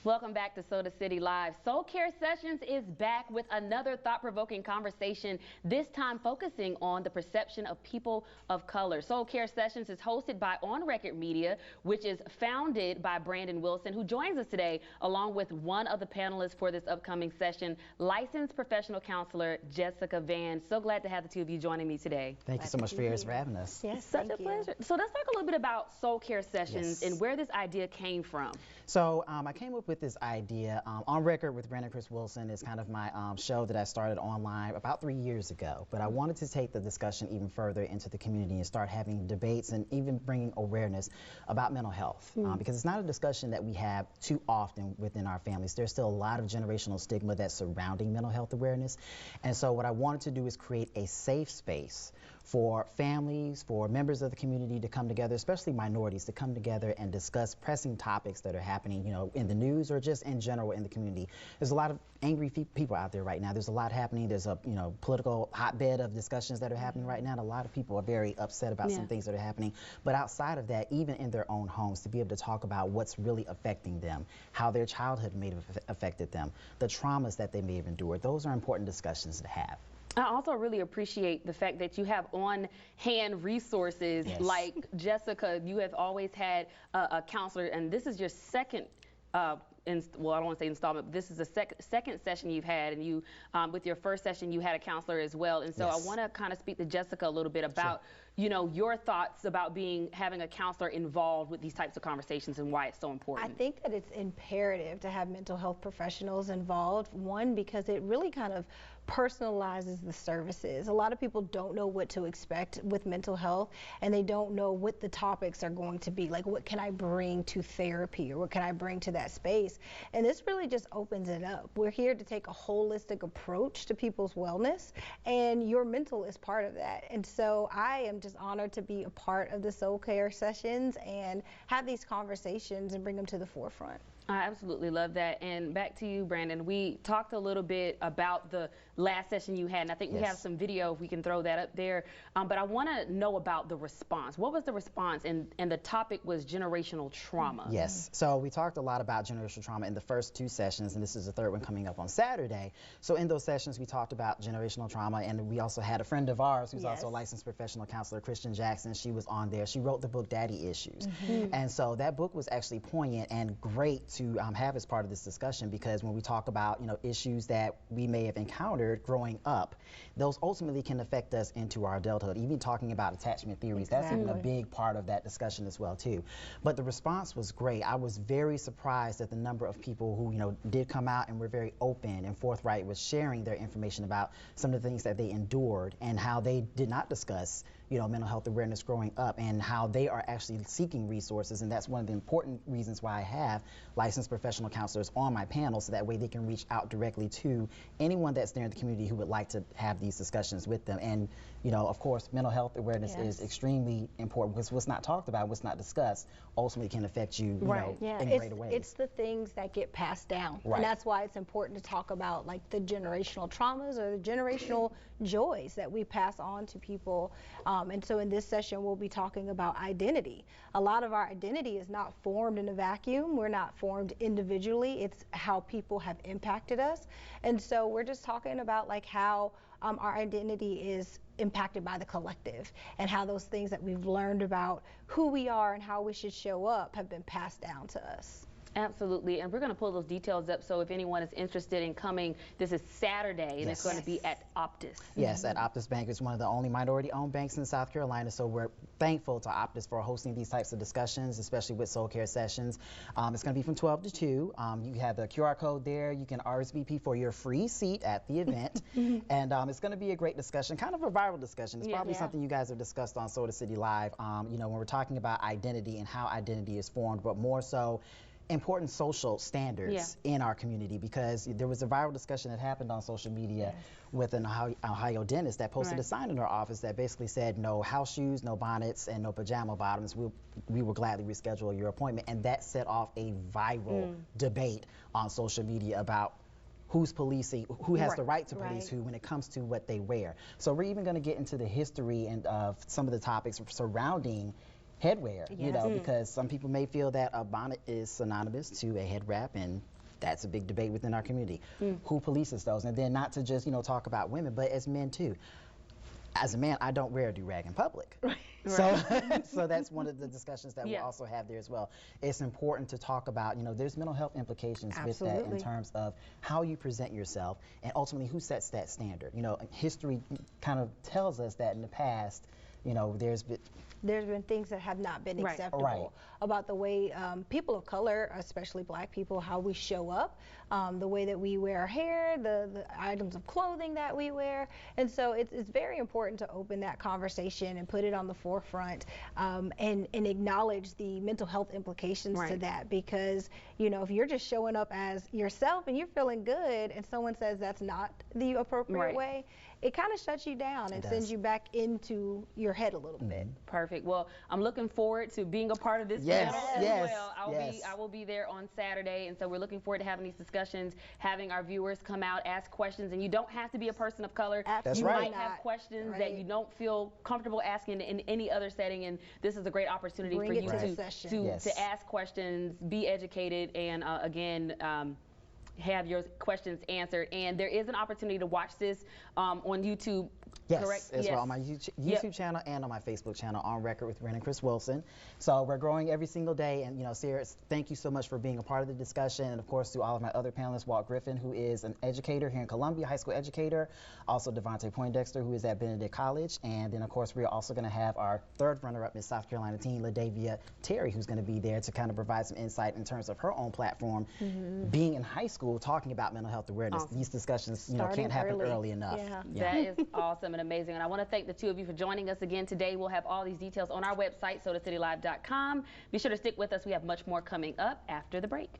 Welcome back to Soda City Live. Soul Care Sessions is back with another thought-provoking conversation, this time focusing on the perception of people of color. Soul Care Sessions is hosted by On Record Media, which is founded by Brandon Wilson, who joins us today along with one of the panelists for this upcoming session, licensed professional counselor Jessica Van. So glad to have the two of you joining me today. Thank you so much for having us. Yes, such a pleasure. So let's talk a little bit about Soul Care Sessions and where this idea came from. So I came up with this idea. On Record with Brandon Chris Wilson is kind of my show that I started online about 3 years ago. But I wanted to take the discussion even further into the community and start having debates and even bringing awareness about mental health. Because it's not a discussion that we have too often within our families. There's still a lot of generational stigma that's surrounding mental health awareness. And so what I wanted to do is create a safe space for families, for members of the community to come together, especially minorities, to come together and discuss pressing topics that are happening, you know, in the news or just in general in the community. There's a lot of angry people out there right now. There's a lot happening. There's a, political hotbed of discussions that are happening right now. And a lot of people are very upset about some things that are happening. But outside of that, even in their own homes, to be able to talk about what's really affecting them, how their childhood may have affected them, the traumas that they may have endured, those are important discussions to have. I also really appreciate the fact that you have on-hand resources like Jessica. You have always had a counselor, and this is your second well, I don't want to say installment, but this is the second session you've had, and you, with your first session, you had a counselor as well. And so I want to kind of speak to Jessica a little bit about, your thoughts about having a counselor involved with these types of conversations and why it's so important. I think that it's imperative to have mental health professionals involved. One, because it really kind of personalizes the services. A lot of people don't know what to expect with mental health, and they don't know what the topics are going to be. Like, what can I bring to therapy, or what can I bring to that space? And this really just opens it up. We're here to take a holistic approach to people's wellness, and your mental is part of that. And so I am just honored to be a part of the Soul Care Sessions and have these conversations and bring them to the forefront. I absolutely love that. And back to you, Brandon. We talked a little bit about the last session you had, and I think we have some video, if we can throw that up there. But I want to know about the response. What was the response? And the topic was generational trauma. Yes. So we talked a lot about generational trauma in the first two sessions, and this is the third one coming up on Saturday. So in those sessions, we talked about generational trauma, and we also had a friend of ours who's also a licensed professional counselor, Christian Jackson. She was on there. She wrote the book Daddy Issues. And so that book was actually poignant and great to have as part of this discussion, because when we talk about issues that we may have encountered growing up, those ultimately can affect us into our adulthood. Even talking about attachment theories, that's even a big part of that discussion as well too. But the response was great. I was very surprised at the number of people who did come out and were very open and forthright with sharing their information about some of the things that they endured and how they did not discuss mental health awareness growing up, and how they are actually seeking resources. And that's one of the important reasons why I have licensed professional counselors on my panel, so that way they can reach out directly to anyone that's there in the community who would like to have these discussions with them. And of course, mental health awareness is extremely important, because what's not talked about, what's not discussed, ultimately can affect you, in greater ways. It's the things that get passed down. And that's why it's important to talk about like the generational traumas or the generational joys that we pass on to people. And so in this session, we'll be talking about identity. A lot of our identity is not formed in a vacuum. We're not formed individually. It's how people have impacted us. And so we're just talking about like how our identity is impacted by the collective, and how those things that we've learned about who we are and how we should show up have been passed down to us. Absolutely, and we're going to pull those details up, so if anyone is interested in coming, this is Saturday, and it's going to be at Optus. Yes, at Optus Bank. It's one of the only minority-owned banks in South Carolina, so we're thankful to Optus for hosting these types of discussions, especially with Soul Care Sessions. It's going to be from 12 to 2. You have the QR code there. You can RSVP for your free seat at the event, and it's going to be a great discussion, kind of a viral discussion. It's probably something you guys have discussed on Soda City Live, when we're talking about identity and how identity is formed, but more so important social standards in our community, because there was a viral discussion that happened on social media with an Ohio dentist that posted a sign in her office that basically said no house shoes, no bonnets, and no pajama bottoms. We will gladly reschedule your appointment. And that set off a viral debate on social media about who's policing, who has the right to police who when it comes to what they wear. So we're even going to get into the history and of some of the topics surrounding headwear, because some people may feel that a bonnet is synonymous to a head wrap, and That's a big debate within our community. Who polices those? And then not to just, you know, talk about women, but as men too. As a man, I don't wear a do-rag in public. So that's one of the discussions that we'll also have there as well. It's important to talk about, you know, there's mental health implications with that in terms of how you present yourself and ultimately who sets that standard. You know, history kind of tells us that in the past, you know, there's been things that have not been acceptable about the way people of color, especially black people, how we show up, the way that we wear our hair, the items of clothing that we wear. And so it's very important to open that conversation and put it on the forefront and acknowledge the mental health implications to that, because, you know, if you're just showing up as yourself and you're feeling good and someone says that's not the appropriate way, it kind of shuts you down and sends you back into your head a little bit. Perfect. Well, I'm looking forward to being a part of this panel as well. I will be there on Saturday, and so we're looking forward to having these discussions, having our viewers come out, ask questions, and you don't have to be a person of color. You might have questions that you don't feel comfortable asking in any other setting, and this is a great opportunity for you to ask questions, be educated, and again, have your questions answered. And there is an opportunity to watch this on YouTube. Correct? As well on my YouTube channel and on my Facebook channel, On Record with Ren and Chris Wilson. So we're growing every single day, and you know, Sarah, thank you so much for being a part of the discussion, and of course to all of my other panelists, Walt Griffin, who is an educator here in Columbia, high school educator, also Devontae Poindexter, who is at Benedict College, and then of course we are also going to have our third runner-up Miss South Carolina teen, LaDavia Terry, who's going to be there to kind of provide some insight in terms of her own platform, being in high school, talking about mental health awareness. These discussions, you know, can't happen early enough. That is awesome and amazing, and I want to thank the two of you for joining us again today. We'll have all these details on our website, SodaCityLive.com. Be sure to stick with us. We have much more coming up after the break.